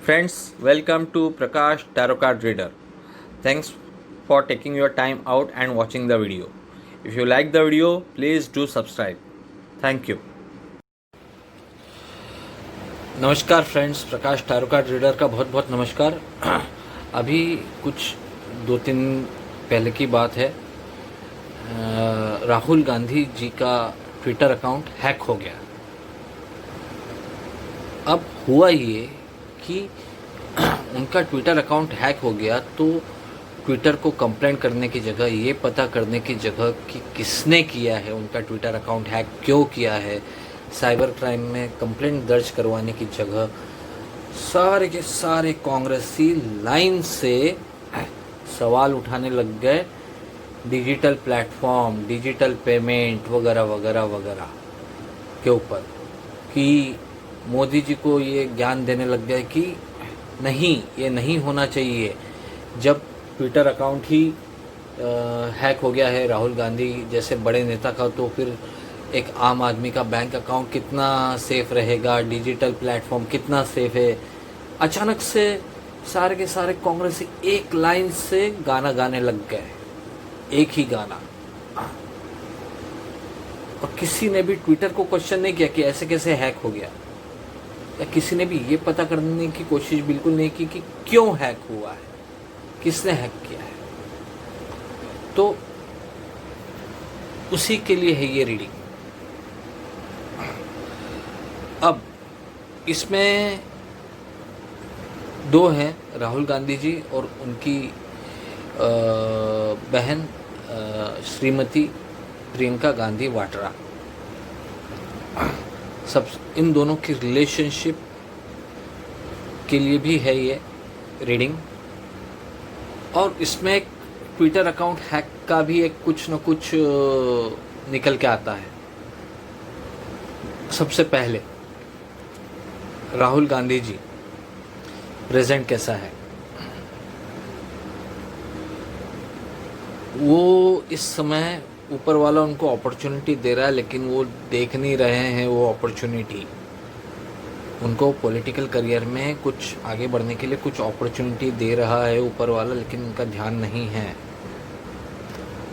Friends, welcome to Prakash Tarot Card Reader. Thanks for taking your time out and watching the video. If you like the video, please do subscribe. Thank you. नमस्कार friends, प्रकाश tarot card reader का बहुत बहुत नमस्कार। अभी कुछ 2-3 पहले की बात है, राहुल गांधी जी का ट्विटर अकाउंट हैक हो गया। अब हुआ ये कि उनका ट्विटर अकाउंट हैक हो गया तो ट्विटर को कंप्लेंट करने की जगह, ये पता करने की जगह कि किसने किया है, उनका ट्विटर अकाउंट हैक क्यों किया है, साइबर क्राइम में कंप्लेंट दर्ज करवाने की जगह सारे के सारे कांग्रेसी लाइन से सवाल उठाने लग गए डिजिटल प्लेटफॉर्म, डिजिटल पेमेंट वगैरह वगैरह वगैरह के ऊपर, कि मोदी जी को ये ज्ञान देने लग गए कि नहीं, ये नहीं होना चाहिए। जब ट्विटर अकाउंट ही हैक हो गया है राहुल गांधी जैसे बड़े नेता का, तो फिर एक आम आदमी का बैंक अकाउंट कितना सेफ रहेगा, डिजिटल प्लेटफॉर्म कितना सेफ है। अचानक से सारे के सारे कांग्रेसी एक लाइन से गाना गाने लग गए, एक ही गाना, और किसी ने भी ट्विटर को क्वेश्चन नहीं किया कि ऐसे कैसे हैक हो गया, या किसी ने भी ये पता करने की कोशिश बिल्कुल नहीं की कि क्यों हैक हुआ है, किसने हैक किया है। तो उसी के लिए है ये रीडिंग। अब इसमें दो हैं, राहुल गांधी जी और उनकी बहन श्रीमती प्रियंका गांधी वाड्रा। सब इन दोनों की रिलेशनशिप के लिए भी है ये रीडिंग, और इसमें एक ट्विटर अकाउंट हैक का भी एक कुछ न कुछ निकल के आता है। सबसे पहले राहुल गांधी जी प्रेजेंट कैसा है, वो इस समय ऊपर वाला उनको अपॉर्चुनिटी दे रहा है, लेकिन वो देख नहीं रहे हैं वो अपॉर्चुनिटी। उनको पॉलिटिकल करियर में कुछ आगे बढ़ने के लिए कुछ अपॉर्चुनिटी दे रहा है ऊपर वाला, लेकिन उनका ध्यान नहीं है।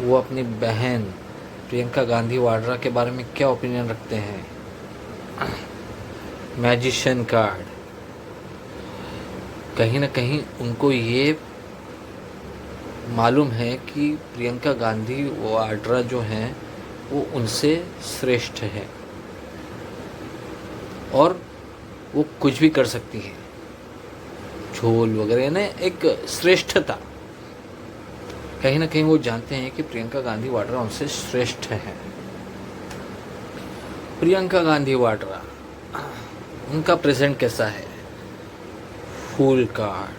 वो अपनी बहन प्रियंका गांधी वाड्रा के बारे में क्या ओपिनियन रखते हैं। मैजिशियन कार्ड, कहीं ना कहीं उनको ये मालूम है कि प्रियंका गांधी वाड्रा जो हैं वो उनसे श्रेष्ठ है और वो कुछ भी कर सकती हैं, झोल वगैरह, यानी एक श्रेष्ठता। कहीं ना कहीं वो जानते हैं कि प्रियंका गांधी वाड्रा उनसे श्रेष्ठ है। प्रियंका गांधी वाड्रा, उनका प्रेजेंट कैसा है। फूल कार्ड,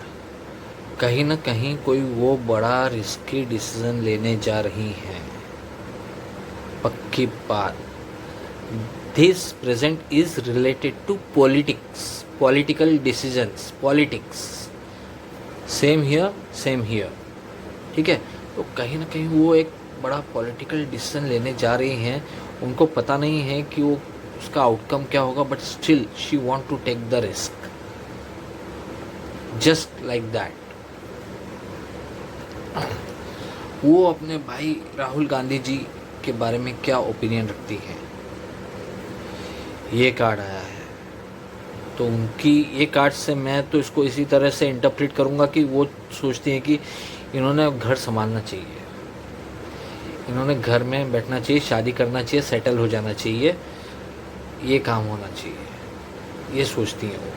कहीं ना कहीं कोई वो बड़ा रिस्की डिसीजन लेने जा रही हैं, पक्की बात। This present is related to politics, political decisions, politics. Same here, ठीक है। तो कहीं ना कहीं वो एक बड़ा पॉलिटिकल डिसीजन लेने जा रही हैं। उनको पता नहीं है कि वो उसका आउटकम क्या होगा, but still she want to take the risk, just like that. वो अपने भाई राहुल गांधी जी के बारे में क्या ओपिनियन रखती है, ये कार्ड आया है। तो उनकी ये कार्ड से मैं तो इसको इसी तरह से इंटरप्रेट करूँगा कि वो सोचती हैं कि इन्होंने घर संभालना चाहिए, इन्होंने घर में बैठना चाहिए, शादी करना चाहिए, सेटल हो जाना चाहिए, ये काम होना चाहिए, ये सोचती हैं वो।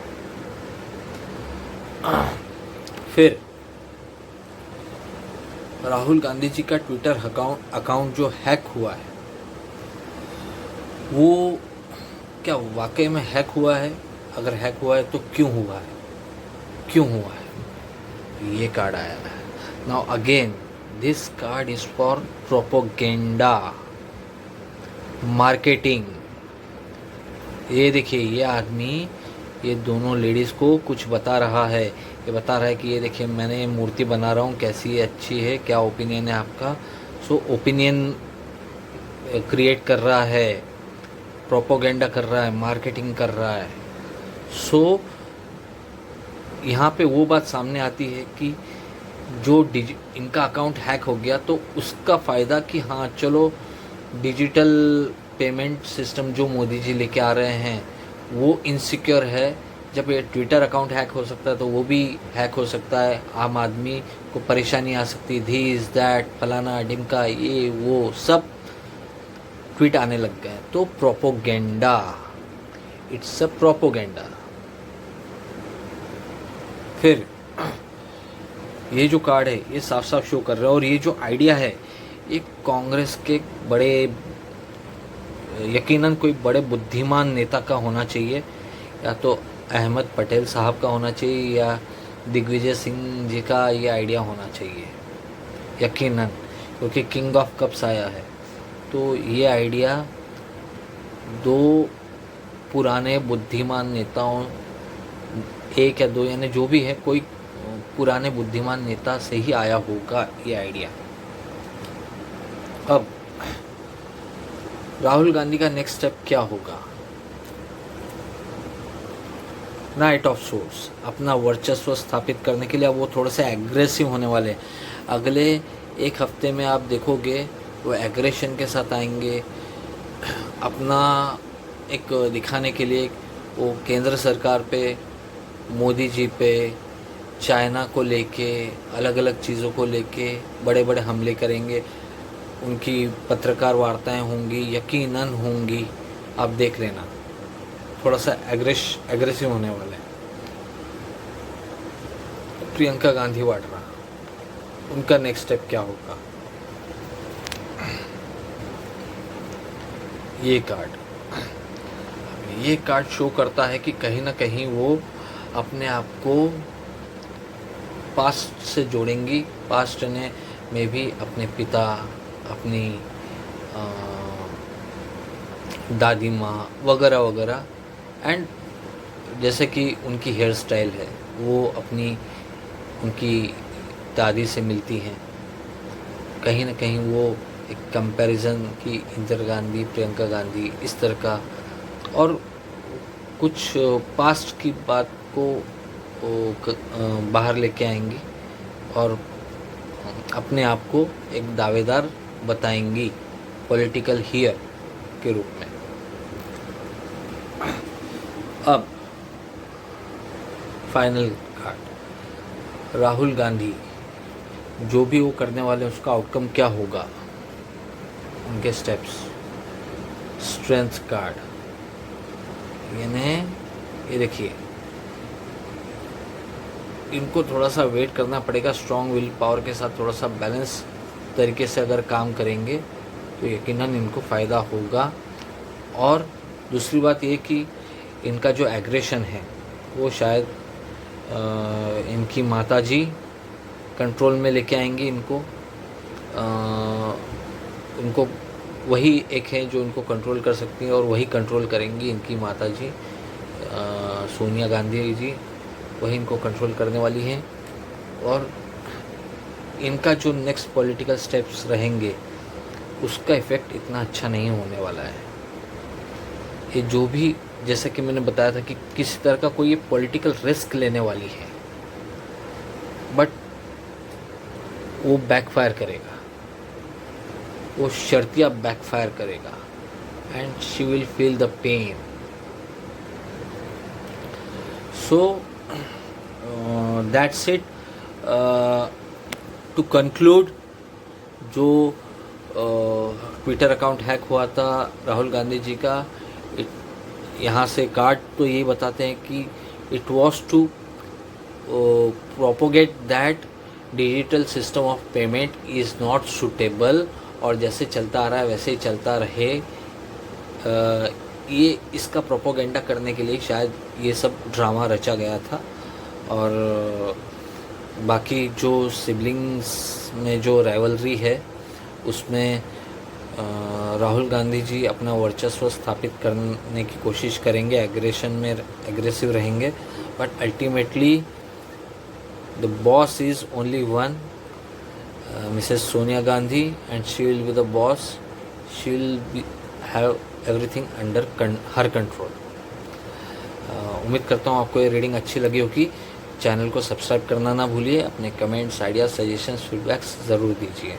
फिर राहुल गांधी जी का ट्विटर अकाउंट जो हैक हुआ है, वो क्या वाकई में हैक हुआ है? अगर हैक हुआ है तो क्यों हुआ है, ये कार्ड आया है। Now again this card is for propaganda, marketing. ये देखिए, ये आदमी ये दोनों लेडीज़ को कुछ बता रहा है, ये बता रहा है कि ये देखिए मैंने ये मूर्ति बना रहा हूँ, कैसी है, अच्छी है, क्या ओपिनियन है आपका। सो ओपिनियन क्रिएट कर रहा है, प्रोपोगेंडा कर रहा है, मार्केटिंग कर रहा है। सो यहाँ पे वो बात सामने आती है कि जो इनका अकाउंट हैक हो गया तो उसका फ़ायदा कि हाँ चलो डिजिटल पेमेंट सिस्टम जो मोदी जी लेके आ रहे हैं वो इनसिक्योर है। जब ये ट्विटर अकाउंट हैक हो सकता है तो वो भी हैक हो सकता है, आम आदमी को परेशानी आ सकती है, धीस दैट फलाना डिमका ये वो सब ट्वीट आने लग गए। तो प्रोपोगेंडा, इट्स अ प्रोपोगेंडा। फिर ये जो कार्ड है ये साफ साफ शो कर रहा है, और ये जो आइडिया है ये कांग्रेस के बड़े, यकीनन कोई बड़े बुद्धिमान नेता का होना चाहिए, या तो अहमद पटेल साहब का होना चाहिए या दिग्विजय सिंह जी का ये आइडिया होना चाहिए यकीनन, क्योंकि किंग ऑफ कप्स आया है। तो ये आइडिया दो पुराने बुद्धिमान नेताओं, एक या दो यानी जो भी है, कोई पुराने बुद्धिमान नेता से ही आया होगा ये आइडिया। अब राहुल गांधी का नेक्स्ट स्टेप क्या होगा? नाइट ऑफ सोर्स, अपना वर्चस्व स्थापित करने के लिए अब वो थोड़े से एग्रेसिव होने वाले हैं। अगले एक हफ्ते में आप देखोगे वो एग्रेशन के साथ आएंगे, अपना एक दिखाने के लिए वो केंद्र सरकार पे, मोदी जी पे, चाइना को लेके, अलग अलग चीज़ों को लेके बड़े बड़े हमले करेंगे। उनकी पत्रकार वार्ताएं होंगी, यकीनन होंगी, आप देख लेना। थोड़ा सा एग्रेसिव होने वाले हैं। प्रियंका गांधी वाड्रा, उनका नेक्स्ट स्टेप क्या होगा? ये कार्ड शो करता है कि कहीं ना कहीं वो अपने आप को पास्ट से जोड़ेंगी। पास्ट में भी अपने पिता, अपनी दादी माँ वगैरह वगैरह, एंड जैसे कि उनकी हेयर स्टाइल है वो उनकी दादी से मिलती हैं। कहीं ना कहीं वो एक कंपैरिजन कि इंदिरा गांधी, प्रियंका गांधी, इस तरह का, और कुछ पास्ट की बात को बाहर लेके आएंगी और अपने आप को एक दावेदार बताएंगी पॉलिटिकल हीयर के रूप में। अब फाइनल कार्ड, राहुल गांधी जो भी वो करने वाले उसका आउटकम क्या होगा, उनके स्टेप्स। स्ट्रेंथ कार्ड, ये देखिए, इनको थोड़ा सा वेट करना पड़ेगा। स्ट्रॉन्ग विल पावर के साथ थोड़ा सा बैलेंस तरीके से अगर काम करेंगे तो यकीनन इनको फ़ायदा होगा। और दूसरी बात ये कि इनका जो एग्रेशन है वो शायद इनकी माताजी कंट्रोल में लेके आएंगी इनको। उनको वही एक है जो इनको कंट्रोल कर सकती हैं और वही कंट्रोल करेंगी, इनकी माताजी सोनिया गांधी जी, वही इनको कंट्रोल करने वाली हैं। और इनका जो नेक्स्ट पॉलिटिकल स्टेप्स रहेंगे उसका इफ़ेक्ट इतना अच्छा नहीं होने वाला है। ये जो भी, जैसा कि मैंने बताया था कि किसी तरह का कोई ये पॉलिटिकल रिस्क लेने वाली है, बट वो बैकफायर करेगा, वो शर्तिया बैकफायर करेगा, and she will feel the pain. So that's it. To conclude, जो ट्विटर अकाउंट हैक हुआ था राहुल गांधी जी का, यहाँ से कार्ड तो यही बताते हैं कि it was to propagate that digital system of payment is not suitable, और जैसे चलता आ रहा है वैसे ही चलता रहे। ये इसका प्रोपोगेंडा करने के लिए शायद ये सब ड्रामा रचा गया था। और बाकी जो सिबलिंग्स में जो राइवलरी है उसमें राहुल गांधी जी अपना वर्चस्व स्थापित करने की कोशिश करेंगे, एग्रेशन में एग्रेसिव रहेंगे, but ultimately the boss is only one, Mrs Sonia Gandhi, and she will be the boss, she will have everything under her control. उम्मीद करता हूँ आपको ये रीडिंग अच्छी लगी होगी। चैनल को सब्सक्राइब करना ना भूलिए। अपने कमेंट्स, आइडियाज, सजेशंस, फीडबैक्स ज़रूर दीजिए।